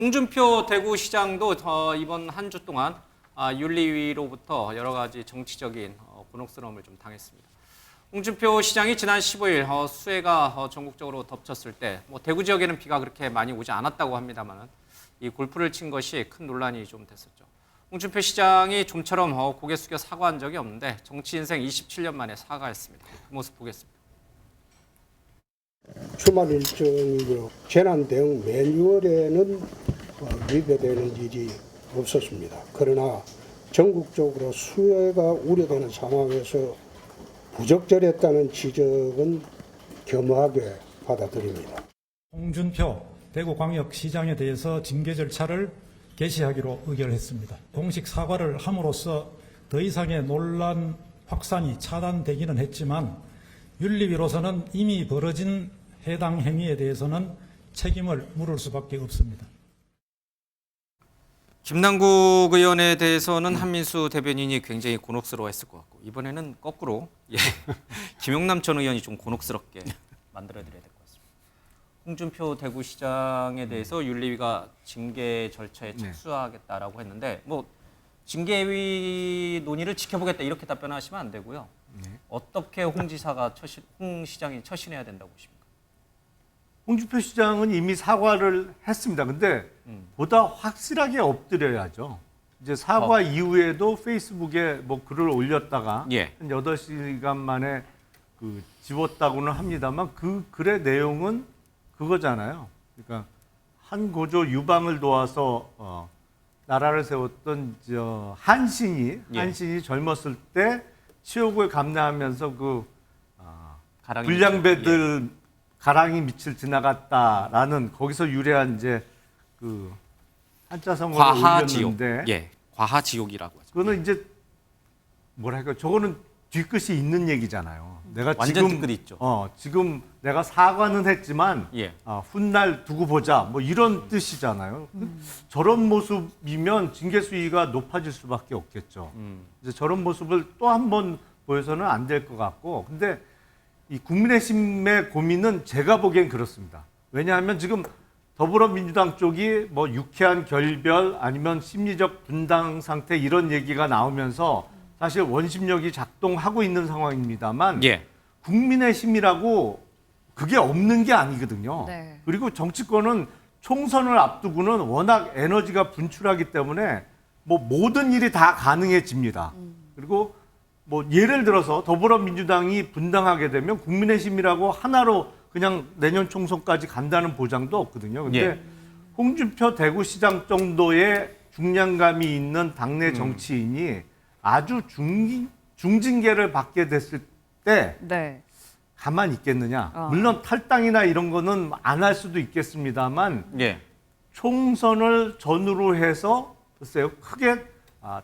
홍준표 대구시장도 이번 한 주 동안 윤리위로부터 여러 가지 정치적인 곤혹스러움을 좀 당했습니다. 홍준표 시장이 지난 15일 수해가 전국적으로 덮쳤을 때 대구 지역에는 비가 그렇게 많이 오지 않았다고 합니다만 이 골프를 친 것이 큰 논란이 좀 됐었죠. 홍준표 시장이 좀처럼 고개 숙여 사과한 적이 없는데 정치 인생 27년 만에 사과했습니다. 그 모습 보겠습니다. 주말 일정이고 재난 대응 매뉴얼에는 위배되는 일이 없었습니다. 그러나 전국적으로 수해가 우려되는 상황에서 부적절했다는 지적은 겸허하게 받아들입니다. 홍준표 대구광역시장에 대해서 징계 절차를 개시하기로 의결했습니다. 공식 사과를 함으로써 더 이상의 논란 확산이 차단되기는 했지만 윤리위로서는 이미 벌어진 해당 행위에 대해서는 책임을 물을 수밖에 없습니다. 김남국 의원에 대해서는 한민수 대변인이 굉장히 곤혹스러워했을 것 같고 이번에는 거꾸로 김용남 전 의원이 좀 곤혹스럽게 만들어드려야 될 것 같습니다. 홍준표 대구시장에 대해서 윤리위가 징계 절차에 착수하겠다라고 했는데 징계위 논의를 지켜보겠다 이렇게 답변하시면 안 되고요. 어떻게 홍 시장이 처신해야 된다고 보십니까? 홍준표 시장은 이미 사과를 했습니다. 근데 보다 확실하게 엎드려야죠. 이제 사과 이후에도 페이스북에 글을 올렸다가 한 8시간 만에 지웠다고는 합니다만 그 글의 내용은 그거잖아요. 그러니까 한 고조 유방을 도와서 나라를 세웠던 한신이 젊었을 때 치욕을 감내하면서 불량배들 가랑이 밑을 지나갔다라는 거기서 유래한 이제 한자성어를 올렸는데 과하지옥이라고 하죠. 그거는 이제 뭐랄까 저거는 뒤끝이 있는 얘기잖아요. 내가 완전 지금 뒤끝 있죠. 지금 내가 사과는 했지만 훗날 두고 보자 이런 뜻이잖아요. 저런 모습이면 징계 수위가 높아질 수밖에 없겠죠. 이제 저런 모습을 또 한 번 보여서는 안 될 것 같고, 근데 이 국민의힘의 고민은 제가 보기엔 그렇습니다. 왜냐하면 지금 더불어민주당 쪽이 유쾌한 결별 아니면 심리적 분당 상태 이런 얘기가 나오면서 사실 원심력이 작동하고 있는 상황입니다만 국민의힘이라고 그게 없는 게 아니거든요. 네. 그리고 정치권은 총선을 앞두고는 워낙 에너지가 분출하기 때문에 모든 일이 다 가능해집니다. 그리고 예를 들어서 더불어민주당이 분당하게 되면 국민의힘이라고 하나로 그냥 내년 총선까지 간다는 보장도 없거든요. 근데 홍준표 대구시장 정도의 중량감이 있는 당내 정치인이 아주 중징계를 받게 됐을 때 가만히 있겠느냐. 물론 탈당이나 이런 거는 안 할 수도 있겠습니다만 총선을 전후로 해서 글쎄요 크게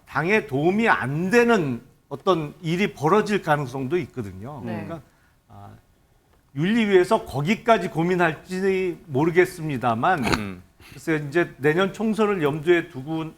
당에 도움이 안 되는 어떤 일이 벌어질 가능성도 있거든요. 그러니까 윤리위에서 거기까지 고민할지 모르겠습니다만 글쎄요 이제 내년 총선을 염두에 두고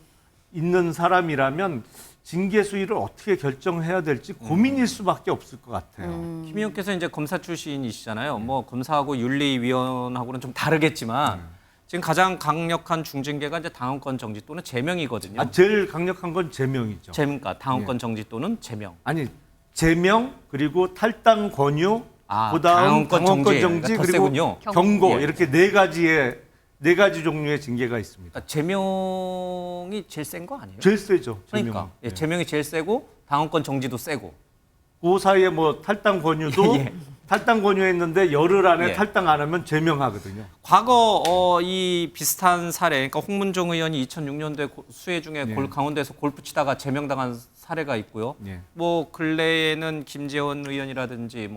있는 사람이라면 징계 수위를 어떻게 결정해야 될지 고민일 수밖에 없을 것 같아요. 김 의원께서 이제 검사 출신이시잖아요. 검사하고 윤리위원하고는 좀 다르겠지만 지금 가장 강력한 중징계가 이제 당원권 정지 또는 제명이거든요. 제일 강력한 건 제명이죠. 그러니까 당원권 정지 또는 제명. 아니 제명 그리고 탈당 권유, 그다음 당원권 정지 그러니까 그리고 세군요. 경고 이렇게 네 가지 종류의 징계가 있습니다. 그러니까 제명이 제일 센 거 아니에요? 제일 세죠. 그러니까 제명이 제일 세고 당원권 정지도 세고. 그 사이에 탈당 권유도 탈당 권유했는데 열흘 안에 탈당 안 하면 제명하거든요. 과거 이 비슷한 사례, 그러니까 홍문종 의원이 2006년도에 수해 중에 강원도에서 골프 치다가 제명당한 사례가 있고요. 근래에는 김재원 의원이라든지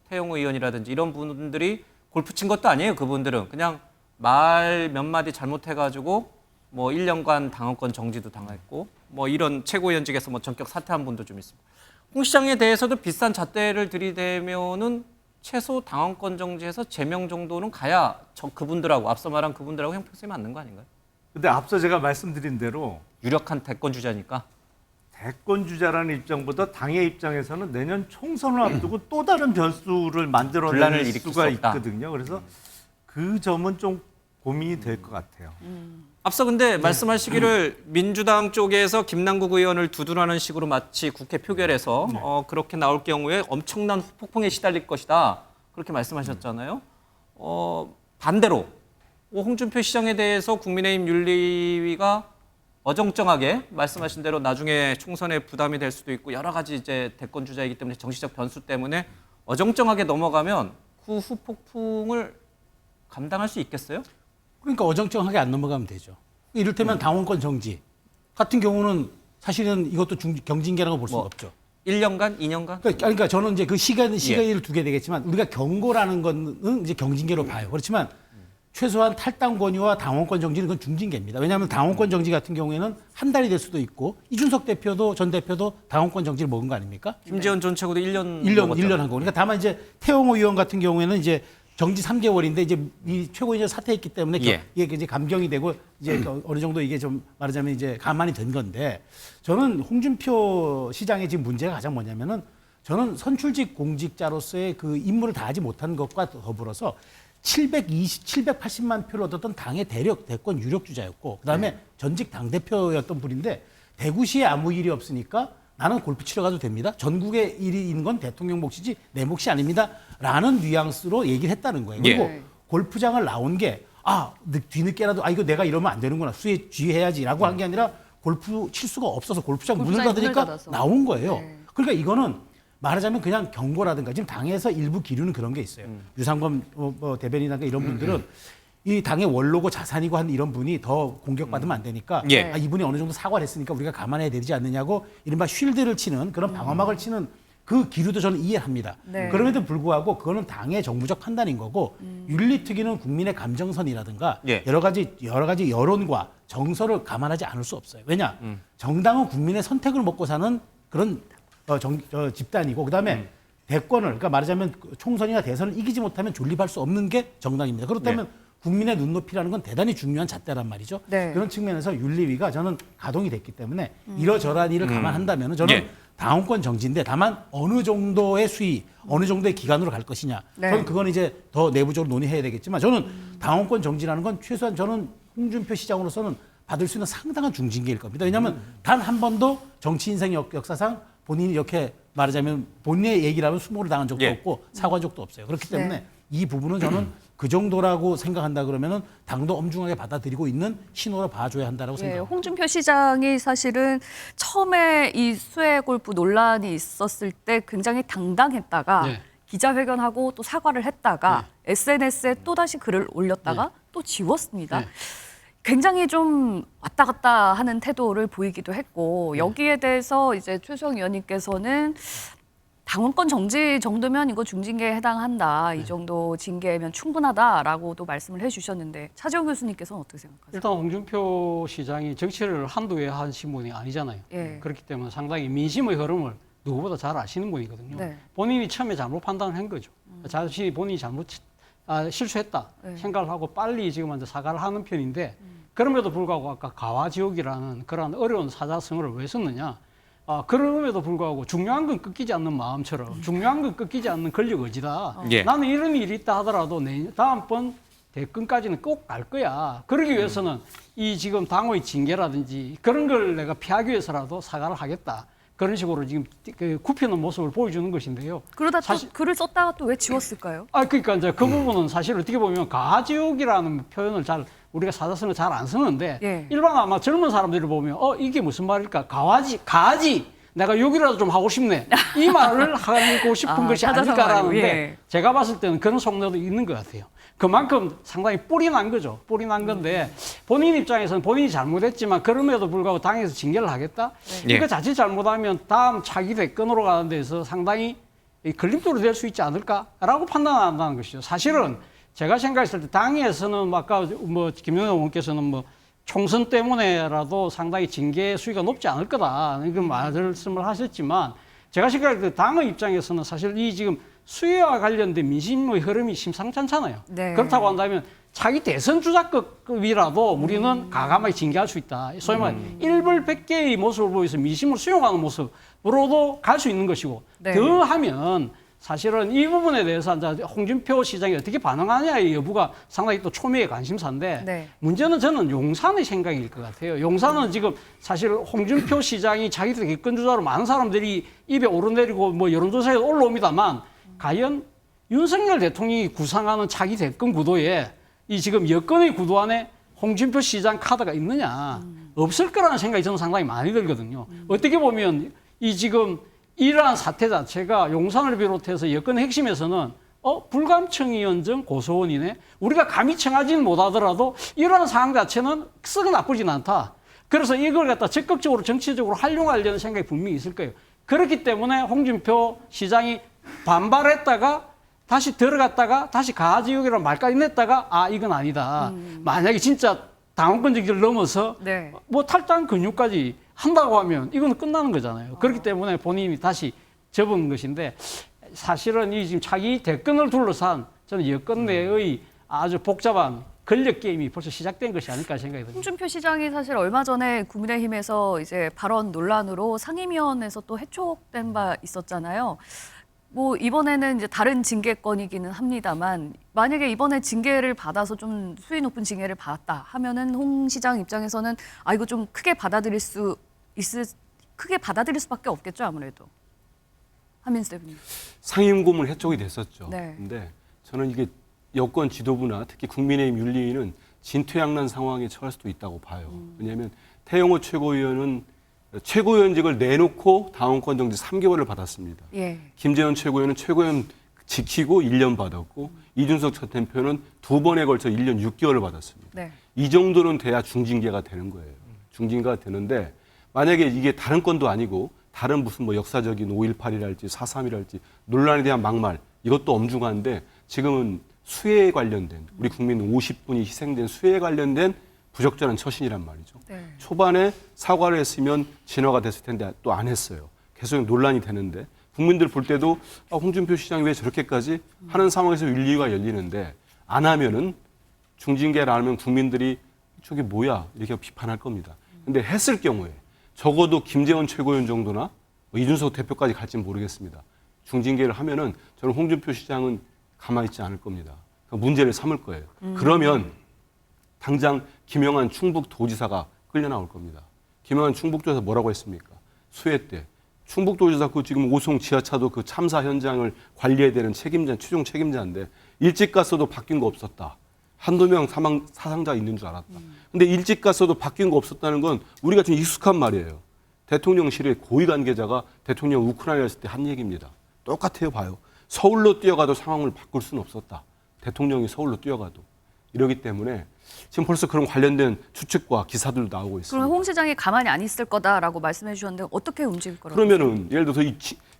태용 의원이라든지 이런 분들이 골프 친 것도 아니에요. 그분들은 그냥 말 몇 마디 잘못해가지고 1년간 당원권 정지도 당했고 이런 최고위원직에서 전격 사퇴한 분도 좀 있습니다. 홍 시장에 대해서도 비슷한 잣대를 들이대면은 최소 당원권 정지에서 제명 정도는 가야 그분들하고 앞서 말한 그분들하고 형평성이 맞는 거 아닌가요? 근데 앞서 제가 말씀드린 대로 유력한 대권 주자니까. 대권 주자라는 입장보다 당의 입장에서는 내년 총선을 앞두고 또 다른 변수를 만들어낼 수가 있거든요. 그래서 그 점은 좀 고민이 될 것 같아요. 앞서 근데 말씀하시기를 민주당 쪽에서 김남국 의원을 두둔하는 식으로 마치 국회 표결에서 그렇게 나올 경우에 엄청난 폭풍에 시달릴 것이다. 그렇게 말씀하셨잖아요. 반대로 홍준표 시장에 대해서 국민의힘 윤리위가 어정쩡하게 말씀하신 대로 나중에 총선에 부담이 될 수도 있고 여러 가지 이제 대권 주자이기 때문에 정치적 변수 때문에 어정쩡하게 넘어가면 그 후 폭풍을 감당할 수 있겠어요? 그러니까 어정쩡하게 안 넘어가면 되죠. 이를테면 당원권 정지 같은 경우는 사실은 이것도 경징계라고 볼 수가 없죠. 1년간, 2년간? 그러니까 저는 이제 그 시간을 두게 되겠지만 우리가 경고라는 거는 이제 경징계로 봐요. 그렇지만 최소한 탈당 권유와 당원권 정지는 그건 중징계입니다. 왜냐하면 당원권 정지 같은 경우에는 한 달이 될 수도 있고 이준석 대표도 전 대표도 당원권 정지를 먹은 거 아닙니까? 김재원 전 최고도 1년 1년 한 거. 그러니까 다만 이제 태영호 의원 같은 경우에는 이제 정지 3개월인데 이제 이 최고위원 사퇴했기 때문에 이게 이제 감경이 되고 이제 어느 정도 이게 좀 말하자면 이제 가만히 된 건데 저는 홍준표 시장의 지금 문제가 가장 뭐냐면은 저는 선출직 공직자로서의 그 임무를 다하지 못한 것과 더불어서 780만 표를 얻었던 당의 대권 유력 주자였고 그다음에 전직 당대표였던 분인데 대구시에 아무 일이 없으니까 나는 골프 치러 가도 됩니다. 전국에 일이 있는 건 대통령 몫이지 내 몫이 아닙니다. 라는 뉘앙스로 얘기를 했다는 거예요. 그리고 골프장을 나온 게 뒤늦게라도 이거 내가 이러면 안 되는구나. 수에 쥐해야지라고 한 게 아니라 골프 칠 수가 없어서 골프장 문을 닫으니까 나온 거예요. 그러니까 이거는 말하자면 그냥 경고라든가 지금 당에서 일부 기류는 그런 게 있어요. 유상범 대변인이나 이런 분들은 이 당의 원로고 자산이고 한 이런 분이 더 공격받으면 안 되니까 이분이 어느 정도 사과를 했으니까 우리가 감안해야 되지 않느냐고 이른바 쉴드를 치는 그런 방어막을 치는 그 기류도 저는 이해합니다. 그럼에도 불구하고 그거는 당의 정부적 판단인 거고 윤리특위는 국민의 감정선이라든가 여러 가지 여론과 정서를 감안하지 않을 수 없어요. 왜냐? 정당은 국민의 선택을 먹고 사는 그런 집단이고 그다음에 대권을 그러니까 말하자면 총선이나 대선을 이기지 못하면 존립할 수 없는 게 정당입니다. 그렇다면 국민의 눈높이라는 건 대단히 중요한 잣대란 말이죠. 그런 측면에서 윤리위가 저는 가동이 됐기 때문에 이러저러한 일을 감안한다면 저는 당원권 정지인데 다만 어느 정도의 수위, 어느 정도의 기간으로 갈 것이냐. 저는 그건 이제 더 내부적으로 논의해야 되겠지만 저는 당원권 정지라는 건 최소한 저는 홍준표 시장으로서는 받을 수 있는 상당한 중징계일 겁니다. 왜냐하면 단 한 번도 정치 인생 역사상 본인이 이렇게 말하자면 본인의 얘기라면 수모를 당한 적도 없고 사과한 적도 없어요. 그렇기 때문에 이 부분은 저는 그 정도라고 생각한다 그러면은 당도 엄중하게 받아들이고 있는 신호로 봐줘야 한다라고 생각합니다. 홍준표 시장이 사실은 처음에 이 수해 골프 논란이 있었을 때 굉장히 당당했다가 기자회견하고 또 사과를 했다가 SNS에 또다시 글을 올렸다가 또 지웠습니다. 굉장히 좀 왔다 갔다 하는 태도를 보이기도 했고 여기에 대해서 이제 최수영 의원님께서는 당원권 정지 정도면 이거 중징계에 해당한다. 이 정도 징계면 충분하다라고도 말씀을 해주셨는데 차재용 교수님께서는 어떻게 생각하세요? 일단 홍준표 시장이 정치를 한두 해 하신 분이 아니잖아요. 그렇기 때문에 상당히 민심의 흐름을 누구보다 잘 아시는 분이거든요. 본인이 처음에 잘못 판단을 한 거죠. 자신이 본인이 실수했다 생각을 하고 빨리 지금 이제 사과를 하는 편인데 그럼에도 불구하고 아까 가와지옥이라는 그런 어려운 사자성어를 왜 썼느냐. 그럼에도 불구하고 중요한 건 끊기지 않는 마음처럼 중요한 건 끊기지 않는 권력 의지다. 나는 이런 일이 있다 하더라도 다음번 대권까지는 꼭 갈 거야. 그러기 위해서는 이 지금 당의 징계라든지 그런 걸 내가 피하기 위해서라도 사과를 하겠다. 그런 식으로 지금 굽히는 모습을 보여주는 것인데요. 그러다 또 글을 썼다가 또 왜 지웠을까요? 그러니까 이제 그 부분은 사실 어떻게 보면 가지옥이라는 표현을 우리가 사자성어 잘 안 쓰는데 일반 아마 젊은 사람들이 보면 이게 무슨 말일까? 가지 내가 욕이라도 좀 하고 싶네. 이 말을 하고 싶은 것이 아닐까라는데 제가 봤을 때는 그런 속내도 있는 것 같아요. 그만큼 상당히 뿔이 난 거죠. 뿔이 난 건데 본인 입장에서는 본인이 잘못했지만 그럼에도 불구하고 당에서 징계를 하겠다? 이거 자칫 잘못하면 다음 차기 대권으로 가는 데서 상당히 걸림돌이 될 수 있지 않을까라고 판단한다는 것이죠. 사실은 제가 생각했을 때 당에서는 아까 김영현 의원께서는 총선 때문에라도 상당히 징계 수위가 높지 않을 거다 이런 말씀을 하셨지만 제가 생각할 때 당의 입장에서는 사실 이 지금 수혜와 관련된 민심의 흐름이 심상찮잖아요. 그렇다고 한다면 자기 대선 주자급이라도 우리는 과감하게 징계할 수 있다. 소위 말해 일벌백계의 모습을 보여서 민심을 수용하는 모습으로도 갈 수 있는 것이고 더하면 사실은 이 부분에 대해서 이제 홍준표 시장이 어떻게 반응하냐의 여부가 상당히 또 초미의 관심사인데 네. 문제는 저는 용산의 생각일 것 같아요. 용산은 지금 사실 홍준표 시장이 자기들 기권주자로 많은 사람들이 입에 오르내리고 뭐 여론조사에 올라옵니다만 과연 윤석열 대통령이 구상하는 차기 대권 구도에 이 지금 여권의 구도 안에 홍준표 시장 카드가 있느냐 없을 거라는 생각이 저는 상당히 많이 들거든요. 어떻게 보면 이 지금 이러한 사태 자체가 용산을 비롯해서 여권의 핵심에서는 불감청위원정 고소원이네. 우리가 감히 청하지는 못하더라도 이러한 상황 자체는 썩 나쁘진 않다. 그래서 이걸 갖다 적극적으로 정치적으로 활용하려는 생각이 분명히 있을 거예요. 그렇기 때문에 홍준표 시장이 반발했다가 다시 들어갔다가 다시 가지역이라는 말까지 냈다가 이건 아니다. 만약에 진짜 당원권 정지를 넘어서 네. 뭐 탈당 근육까지 한다고 하면 이건 끝나는 거잖아요. 그렇기 때문에 본인이 다시 접은 것인데 사실은 이 지금 차기 대권을 둘러싼 저는 여권 내의 아주 복잡한 권력 게임이 벌써 시작된 것이 아닐까 생각이 듭니다. 홍준표 시장이 사실 얼마 전에 국민의힘에서 이제 발언 논란으로 상임위원회에서 또 해촉된 바 있었잖아요. 뭐 이번에는 이제 다른 징계권이기는 합니다만 만약에 이번에 징계를 받아서 좀 수위 높은 징계를 받았다 하면은 홍 시장 입장에서는 이거 좀 크게 받아들일 수밖에 없겠죠 아무래도. 한민수 대표님. 상임고문 해촉이 됐었죠. 네. 근데 저는 이게 여권 지도부나 특히 국민의힘 윤리위는 진퇴양난 상황에 처할 수도 있다고 봐요. 왜냐하면 태영호 최고위원은 최고위원직을 내놓고 당원권 정지 3개월을 받았습니다. 예. 김재현 최고위원은 최고위원 지키고 1년 받았고 이준석 전 대표는 2번에 걸쳐 1년 6개월을 받았습니다. 네. 이 정도는 돼야 중징계가 되는 거예요. 중징계가 되는데 만약에 이게 다른 건도 아니고 다른 무슨 뭐 역사적인 5.18이랄지 4.3이랄지 논란에 대한 막말 이것도 엄중한데 지금은 수혜에 관련된 우리 국민 50분이 희생된 수혜에 관련된 부적절한 처신이란 말이죠. 네. 초반에 사과를 했으면 진화가 됐을 텐데 또 안 했어요. 계속 논란이 되는데 국민들 볼 때도 홍준표 시장이 왜 저렇게까지 하는 상황에서 윤리위가 열리는데 안 하면은 중징계를 안 하면 국민들이 저게 뭐야 이렇게 비판할 겁니다. 근데 했을 경우에 적어도 김재원 최고위원 정도나 이준석 대표까지 갈지는 모르겠습니다. 중징계를 하면은 저는 홍준표 시장은 가만히 있지 않을 겁니다. 문제를 삼을 거예요. 그러면 당장 김영한 충북도지사가 끌려 나올 겁니다. 김영한 충북도지사 뭐라고 했습니까? 수해 때 충북도지사 그 지금 오송 지하차도 그 참사 현장을 관리해야 되는 최종 책임자인데 일찍 갔어도 바뀐 거 없었다. 한두 명 사상자 있는 줄 알았다. 근데 일찍 갔어도 바뀐 거 없었다는 건 우리가 좀 익숙한 말이에요. 대통령실의 고위 관계자가 대통령 우크라이나 했을 때 한 얘기입니다. 똑같아요, 봐요. 서울로 뛰어가도 상황을 바꿀 수는 없었다. 대통령이 서울로 뛰어가도. 이러기 때문에 지금 벌써 그런 관련된 추측과 기사들도 나오고 있습니다. 그럼 홍 시장이 가만히 안 있을 거다라고 말씀해 주셨는데 어떻게 움직일 거라고? 그러면은 예를 들어서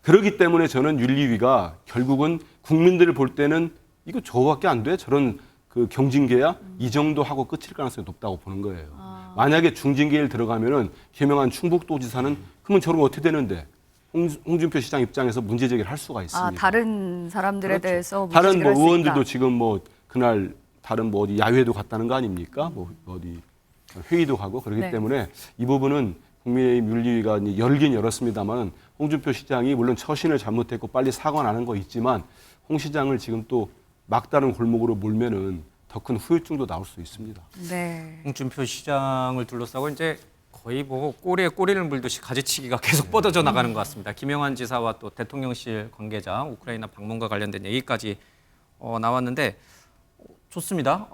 그러기 때문에 저는 윤리위가 결국은 국민들을 볼 때는 이거 저거밖에 안 돼? 저런 그 경징계야? 이 정도 하고 끝일 가능성이 높다고 보는 거예요. 만약에 중징계를 들어가면은 김영한 충북도지사는 그러면 저러면 어떻게 되는데? 홍준표 시장 입장에서 문제 제기를 할 수가 있습니다. 다른 사람들에 그렇죠. 대해서 문제 다른 제기를 할 수 의원들도 있다. 지금 뭐 그날 다른 뭐 어디 야외도 갔다는 거 아닙니까? 뭐 어디 회의도 가고 그렇기 네. 때문에 이 부분은 국민의힘 윤리위가 열긴 열었습니다만 홍준표 시장이 물론 처신을 잘못했고 빨리 사과 나는 거 있지만 홍 시장을 지금 또 막다른 골목으로 몰면은 더 큰 후유증도 나올 수 있습니다. 네. 홍준표 시장을 둘러싸고 이제 거의 뭐 꼬리에 꼬리를 물듯이 가지치기가 계속 뻗어져 나가는 것 같습니다. 김영한 지사와 또 대통령실 관계자 우크라이나 방문과 관련된 얘기까지 나왔는데 좋습니다.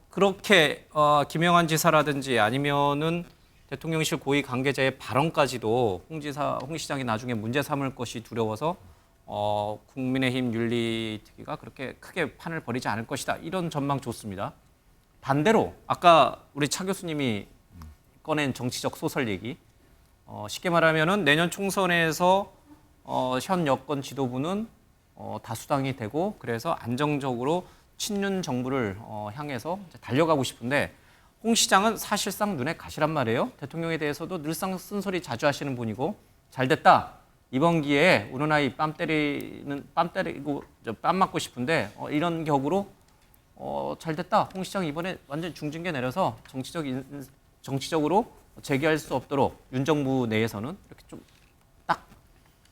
그렇게 김영한 지사라든지 아니면은 대통령실 고위 관계자의 발언까지도 홍 시장이 나중에 문제 삼을 것이 두려워서 국민의힘 윤리특위가 그렇게 크게 판을 벌이지 않을 것이다. 이런 전망 좋습니다. 반대로 아까 우리 차 교수님이 꺼낸 정치적 소설 얘기 쉽게 말하면은 내년 총선에서 현 여권 지도부는 다수당이 되고 그래서 안정적으로 친윤 정부를 향해서 달려가고 싶은데 홍 시장은 사실상 눈에 가시란 말이에요. 대통령에 대해서도 늘상 쓴소리 자주 하시는 분이고 잘 됐다. 이번 기회에 우는 아이 뺨 때리고 뺨 맞고 싶은데 이런 격으로 잘 됐다. 홍 시장 이번에 완전 중징계 내려서 정치적으로 재개할 수 없도록 윤 정부 내에서는 이렇게 좀 딱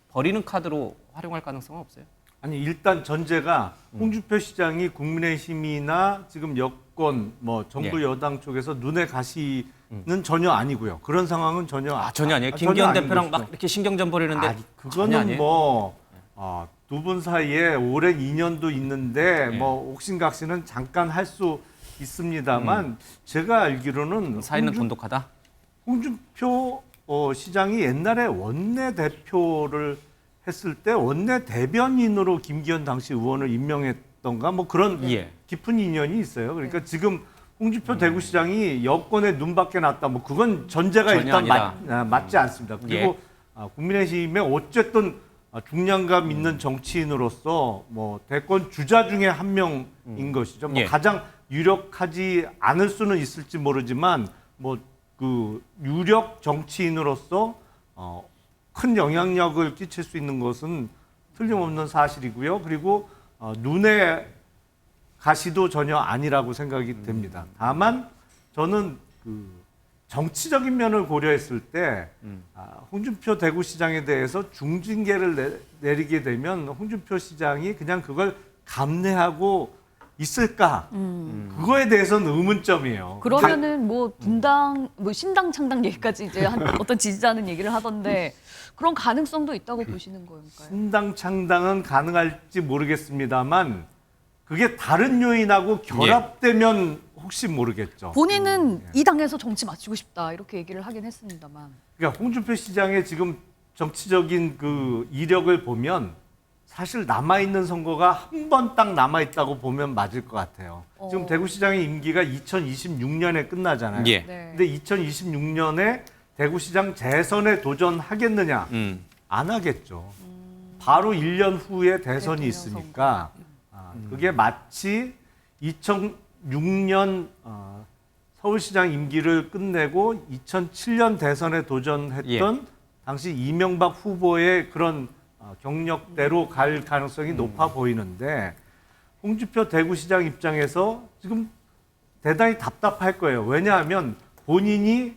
버리는 카드로 활용할 가능성은 없어요. 아니 일단 전제가 홍준표 시장이 국민의힘이나 지금 여권 뭐 정부 여당 쪽에서 눈에 가시는 전혀 아니고요. 그런 상황은 전혀 전혀 아니에요. 전혀 김기현 아닌 대표랑 막 것이죠. 이렇게 신경전 벌이는데 전혀 그거는 아니에요? 뭐 두 분 사이에 오랜 인연도 있는데 네. 뭐 옥신각신은 잠깐 할 수 있습니다만 제가 알기로는 사이는 돈독하다. 홍준표 시장이 옛날에 원내대표를 했을 때 원내 대변인으로 김기현 당시 의원을 임명했던가 뭐 그런 예. 깊은 인연이 있어요. 그러니까 지금 홍준표 대구시장이 여권의 눈밖에 났다. 뭐 그건 전제가 전혀 일단 아니다. 맞지 않습니다. 그리고 국민의힘에 어쨌든 중량감 있는 정치인으로서 뭐 대권 주자 중에 한 명인 것이죠. 뭐 예. 가장 유력하지 않을 수는 있을지 모르지만 뭐 그 유력 정치인으로서 큰 영향력을 끼칠 수 있는 것은 틀림없는 사실이고요. 그리고 눈에 가시도 전혀 아니라고 생각이 됩니다. 다만 저는 그 정치적인 면을 고려했을 때 홍준표 대구시장에 대해서 중징계를 내리게 되면 홍준표 시장이 그냥 그걸 감내하고 있을까? 그거에 대해서는 의문점이에요. 그러면은 뭐 분당, 뭐 신당 창당 얘기까지 이제 어떤 지지자는 얘기를 하던데 그런 가능성도 있다고 보시는 거예요? 신당 창당은 가능할지 모르겠습니다만 그게 다른 요인하고 결합되면 혹시 모르겠죠. 본인은 이 당에서 정치 마치고 싶다 이렇게 얘기를 하긴 했습니다만. 그러니까 홍준표 시장의 지금 정치적인 그 이력을 보면 사실 남아있는 선거가 한 번 딱 남아있다고 보면 맞을 것 같아요. 지금 대구시장의 임기가 2026년에 끝나잖아요. 예. 네. 근데 2026년에 대구시장 재선에 도전하겠느냐? 안 하겠죠. 바로 1년 후에 대선이 대통령 있으니까 그게 마치 2006년 서울시장 임기를 끝내고 2007년 대선에 도전했던 당시 이명박 후보의 그런 경력대로 갈 가능성이 높아 보이는데 홍준표 대구시장 입장에서 지금 대단히 답답할 거예요. 왜냐하면 본인이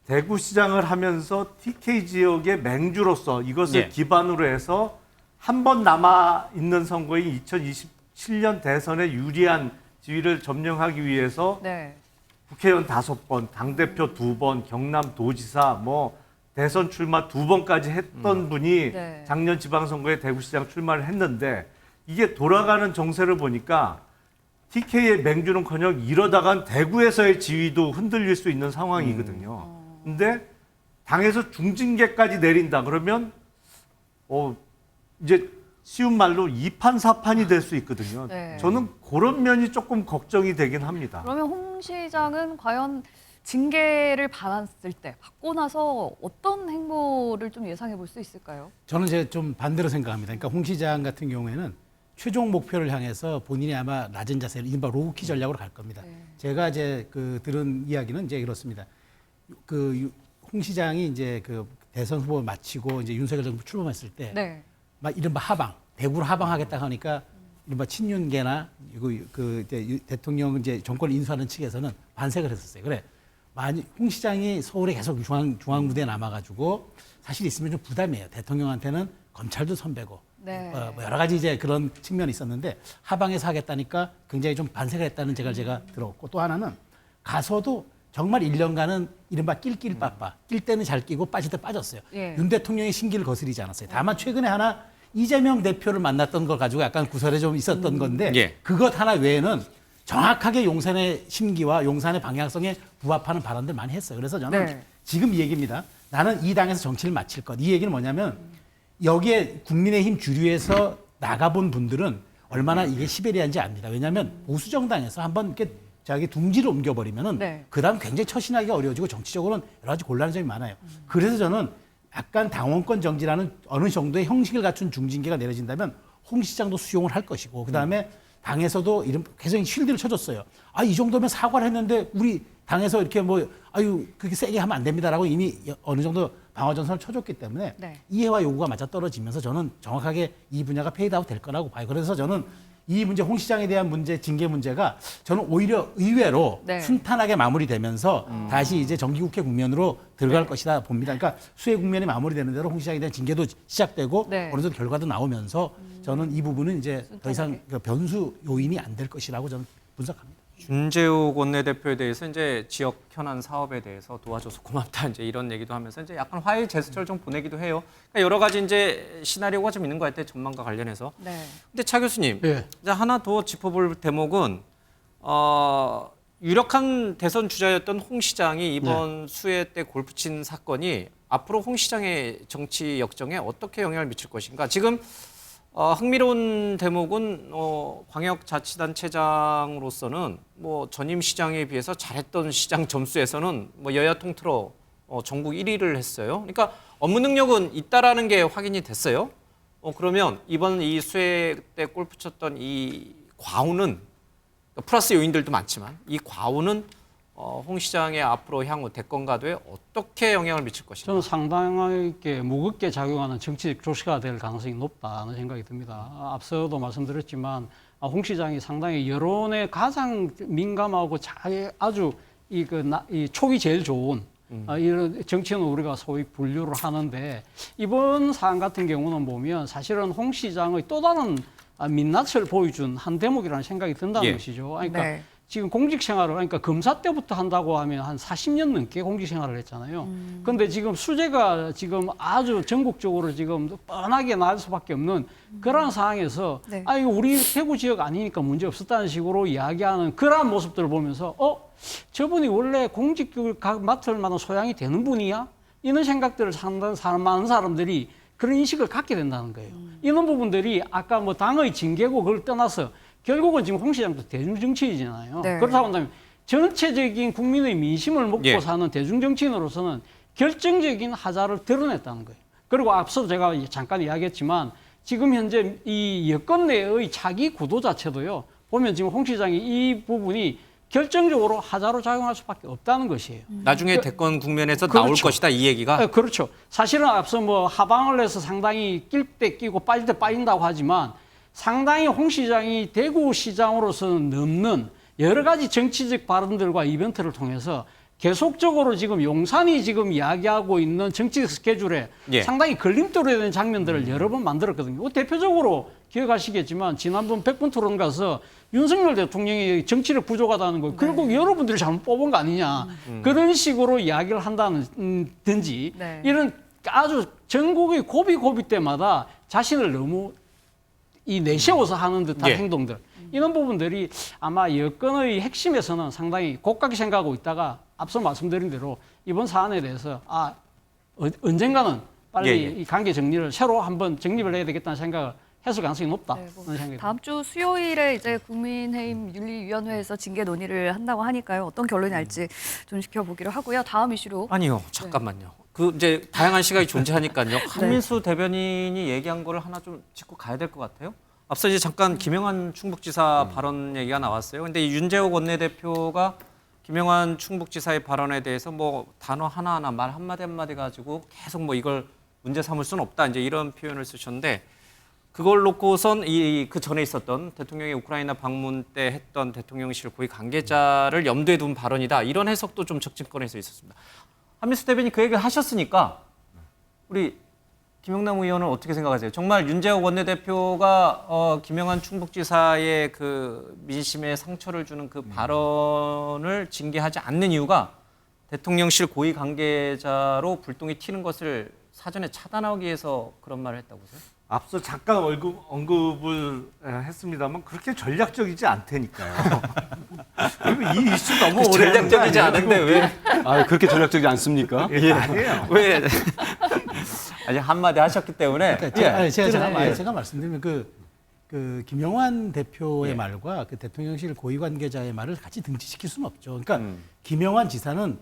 대구시장을 하면서 TK 지역의 맹주로서 이것을 기반으로 해서 한 번 남아 있는 선거인 2027년 대선에 유리한 지위를 점령하기 위해서 국회의원 5번, 당대표 2번, 경남도지사 뭐 대선 출마 2번까지 했던 분이 작년 지방선거에 대구시장 출마를 했는데 이게 돌아가는 정세를 보니까 TK의 맹주는커녕 이러다간 대구에서의 지위도 흔들릴 수 있는 상황이거든요. 근데 당에서 중징계까지 내린다 그러면 이제 쉬운 말로 2판 4판이 될 수 있거든요. 저는 그런 면이 조금 걱정이 되긴 합니다. 그러면 홍 시장은 과연 징계를 받았을 때 받고 나서 어떤 행보를 좀 예상해 볼 수 있을까요? 저는 이제 좀 반대로 생각합니다. 그러니까 홍 시장 같은 경우에는 최종 목표를 향해서 본인이 아마 낮은 자세로 이른바 로우키 전략으로 갈 겁니다. 제가 이제 들은 이야기는 이제 이렇습니다. 홍 시장이 이제 대선 후보 마치고 이제 윤석열 정부 출범했을 때 막 이른바 하방, 대구로 하방하겠다 하니까 이른바 친윤계나 이제 대통령 이제 정권 인수하는 측에서는 반색을 했었어요. 그래. 많이 홍 시장이 서울에 계속 중앙 무대에 남아가지고 사실 있으면 좀 부담이에요. 대통령한테는 검찰도 선배고 뭐 여러 가지 이제 그런 측면이 있었는데 하방에서 하겠다니까 굉장히 좀 반색을 했다는 제가 들었고 또 하나는 가서도 정말 1년간은 이른바 낄빠빠 낄 때는 잘 끼고 빠질 때 빠졌어요. 윤 대통령의 신기를 거스리지 않았어요. 다만 최근에 하나 이재명 대표를 만났던 걸 가지고 약간 구설에 좀 있었던 건데 그것 하나 외에는 정확하게 용산의 심기와 용산의 방향성에 부합하는 발언들 많이 했어요. 그래서 저는 지금 이 얘기입니다. 나는 이 당에서 정치를 마칠 것. 이 얘기는 뭐냐면 여기에 국민의힘 주류에서 나가본 분들은 얼마나 이게 시베리아인지 압니다. 왜냐하면 보수 정당에서 한번 이렇게 자기 둥지를 옮겨버리면은 그다음 굉장히 처신하기가 어려워지고 정치적으로는 여러 가지 곤란한 점이 많아요. 그래서 저는 약간 당원권 정지라는 어느 정도의 형식을 갖춘 중징계가 내려진다면 홍 시장도 수용을 할 것이고 그다음에 당에서도 계속 쉴드를 쳐줬어요. 이 정도면 사과를 했는데 우리 당에서 이렇게 그렇게 세게 하면 안 됩니다라고 이미 어느 정도 방어 전선을 쳐줬기 때문에 이해와 요구가 맞아떨어지면서 저는 정확하게 이 분야가 페이드아웃 될 거라고 봐요. 그래서 저는 이 문제 홍 시장에 대한 문제 징계 문제가 저는 오히려 의외로 네. 순탄하게 마무리되면서 다시 이제 정기국회 국면으로 들어갈 것이다 봅니다. 그러니까 수해 국면이 마무리되는 대로 홍 시장에 대한 징계도 시작되고 네. 어느 정도 결과도 나오면서 저는 이 부분은 이제 더 이상 그 변수 요인이 안 될 것이라고 저는 분석합니다. 윤재욱 원내대표에 대해서 이제 지역 현안 사업에 대해서 도와줘서 고맙다 이제 이런 얘기도 하면서 이제 약간 화해 제스처를 좀 보내기도 해요. 그러니까 여러 가지 이제 시나리오가 좀 있는 것 같아요. 전망과 관련해서. 네. 근데 차 교수님, 예. 이제 하나 더 짚어볼 대목은 유력한 대선 주자였던 홍 시장이 이번 수해 때 골프 친 사건이 앞으로 홍 시장의 정치 역정에 어떻게 영향을 미칠 것인가. 지금 흥미로운 대목은 광역자치단체장으로서는 뭐 전임 시장에 비해서 잘했던 시장 점수에서는 뭐 여야 통틀어 전국 1위를 했어요. 그러니까 업무 능력은 있다라는 게 확인이 됐어요. 그러면 이번 이 수해 때 골프 쳤던 이 과오는 플러스 요인들도 많지만 이 과오는 홍 시장의 앞으로 향후 대권 가도에 어떻게 영향을 미칠 것인가? 저는 상당하게 무겁게 작용하는 정치적 조치가 될 가능성이 높다는 생각이 듭니다. 앞서도 말씀드렸지만 홍 시장이 상당히 여론에 가장 민감하고 아주 이 촉이 제일 좋은 이런 정치는 우리가 소위 분류를 하는데 이번 사안 같은 경우는 보면 사실은 홍 시장의 또 다른 민낯을 보여준 한 대목이라는 생각이 든다는 것이죠. 그러니까 네. 지금 공직 생활을 그러니까 검사 때부터 한다고 하면 한 40년 넘게 공직 생활을 했잖아요. 그런데 지금 수재가 지금 아주 전국적으로 지금 뻔하게 나올 수밖에 없는 그런 상황에서 네. 이거 우리 대구 지역 아니니까 문제 없었다는 식으로 이야기하는 그러한 모습들을 보면서 저분이 원래 공직을 맡을 만한 소양이 되는 분이야? 이런 생각들을 많은 사람들이 그런 인식을 갖게 된다는 거예요. 이런 부분들이 아까 뭐 당의 징계고 그걸 떠나서 결국은 지금 홍 시장도 대중정치인이잖아요. 네. 그렇다고 한다면 전체적인 국민의 민심을 먹고 사는 대중정치인으로서는 결정적인 하자를 드러냈다는 거예요. 그리고 앞서 제가 잠깐 이야기했지만 지금 현재 이 여권 내의 차기 구도 자체도요. 보면 지금 홍 시장이 이 부분이 결정적으로 하자로 작용할 수밖에 없다는 것이에요. 나중에 대권 국면에서 그렇죠. 나올 것이다 이 얘기가. 네, 그렇죠. 사실은 앞서 뭐 하방을 해서 상당히 낄 때 끼고 빠질 때 빠진다고 하지만 상당히 홍 시장이 대구시장으로서는 넘는 여러 가지 정치적 발언들과 이벤트를 통해서 계속적으로 지금 용산이 지금 이야기하고 있는 정치적 스케줄에 상당히 걸림돌이 되는 장면들을 여러 번 만들었거든요. 대표적으로 기억하시겠지만 지난번 100분 토론 가서 윤석열 대통령이 정치력 부족하다는 거 결국 여러분들이 잘못 뽑은 거 아니냐 그런 식으로 이야기를 한다든지 이런 아주 전국의 고비 때마다 자신을 너무 내세워서 하는 듯한 행동들 이런 부분들이 아마 여권의 핵심에서는 상당히 god깝게 생각하고 있다가 앞서 말씀드린 대로 이번 사안에 대해서 언젠가는 빨리 이 관계 정리를 새로 한번 정립을 해야 되겠다는 생각을 했을 가능성이 높다. 다음 주 수요일에 이제 국민의힘 윤리위원회에서 징계 논의를 한다고 하니까요. 어떤 결론이 날지 좀 지켜보기로 하고요. 다음 이슈로. 아니요, 잠깐만요. 그 이제 다양한 시각이 존재하니까요. 한민수 대변인이 얘기한 거를 하나 좀 짚고 가야 될 것 같아요. 앞서 이제 잠깐 김영환 충북지사 발언 얘기가 나왔어요. 근데 이 윤재욱 원내대표가 김영환 충북지사의 발언에 대해서 뭐 단어 하나하나 말 한마디 가지고 계속 뭐 이걸 문제 삼을 수는 없다. 이제 이런 표현을 쓰셨는데 그걸 놓고선 그 전에 있었던 대통령의 우크라이나 방문 때 했던 대통령실 고위 관계자를 염두에 둔 발언이다. 이런 해석도 좀 적집권에서 있었습니다. 한민수 대변인 그 얘기를 하셨으니까 우리 김영남 의원은 어떻게 생각하세요? 정말 윤재욱 원내대표가 김영환 충북지사의 그 민심에 상처를 주는 그 발언을 징계하지 않는 이유가 대통령실 고위 관계자로 불똥이 튀는 것을 사전에 차단하기 위해서 그런 말을 했다고 보세요? 앞서 잠깐 언급을 했습니다만 그렇게 전략적이지 않다니까요. 그리고 이 이슈 너무 오래 전략적이지 않은데 왜? 그렇게 전략적이지 않습니까? 아니에요. 왜? 아직 한마디 하셨기 때문에. 그러니까 제가 말씀드리면 그 김영환 대표의 말과 그 대통령실 고위 관계자의 말을 같이 등치시킬 수는 없죠. 그러니까 김영환 지사는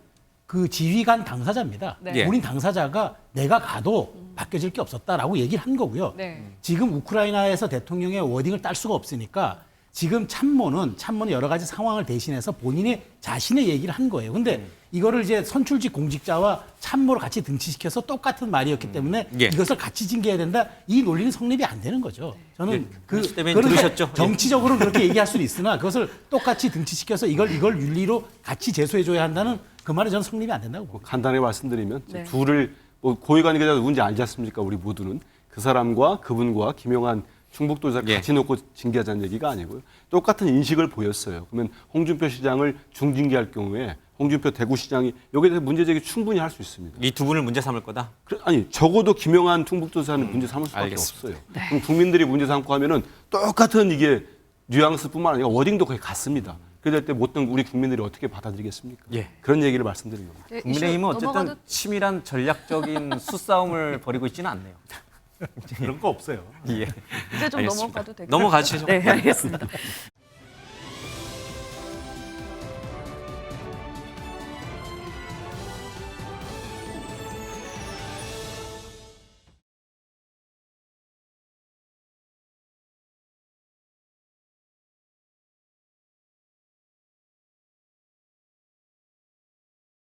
그 지휘관 당사자입니다. 우린 당사자가 내가 가도 바뀌어질 게 없었다라고 얘기를 한 거고요. 지금 우크라이나에서 대통령의 워딩을 딸 수가 없으니까 지금 참모는 여러 가지 상황을 대신해서 본인의 자신의 얘기를 한 거예요. 근데 이거를 이제 선출직 공직자와 참모를 같이 등치시켜서 똑같은 말이었기 때문에 예. 이것을 같이 징계해야 된다. 이 논리는 성립이 안 되는 거죠. 저는 때문에 그런데 들으셨죠? 정치적으로 그렇게 얘기할 수는 있으나 그것을 똑같이 등치시켜서 이걸 윤리로 같이 제소해줘야 한다는 그 말은 저는 성립이 안 된다고 봅니다. 간단하게 말씀드리면 네. 둘을 뭐 고위관계자 누군지 알지 않습니까? 우리 모두는 그 사람과 그분과 김용한 충북도지사를 같이 놓고 징계하자는 얘기가 아니고요. 똑같은 인식을 보였어요. 그러면 홍준표 시장을 중징계할 경우에 홍준표 대구시장이 여기에 대해서 문제제기 충분히 할 수 있습니다. 이 두 분을 문제 삼을 거다. 아니 적어도 김용한 충북도지사는 문제 삼을 수밖에 알겠습니다. 없어요. 그럼 국민들이 문제 삼고 하면은 똑같은 이게 뉘앙스뿐만 아니라 워딩도 거의 같습니다. 그럴 때 못된 우리 국민들이 어떻게 받아들이겠습니까? 예. 그런 얘기를 말씀드린 겁니다. 네, 국민의힘은 이슈 어쨌든 넘어가도- 치밀한 전략적인 수싸움을 벌이고 있지는 않네요. 그런 거 없어요. 예. 이제 좀 알겠습니다. 넘어가도 될까요? 넘어가시죠. 네, 알겠습니다.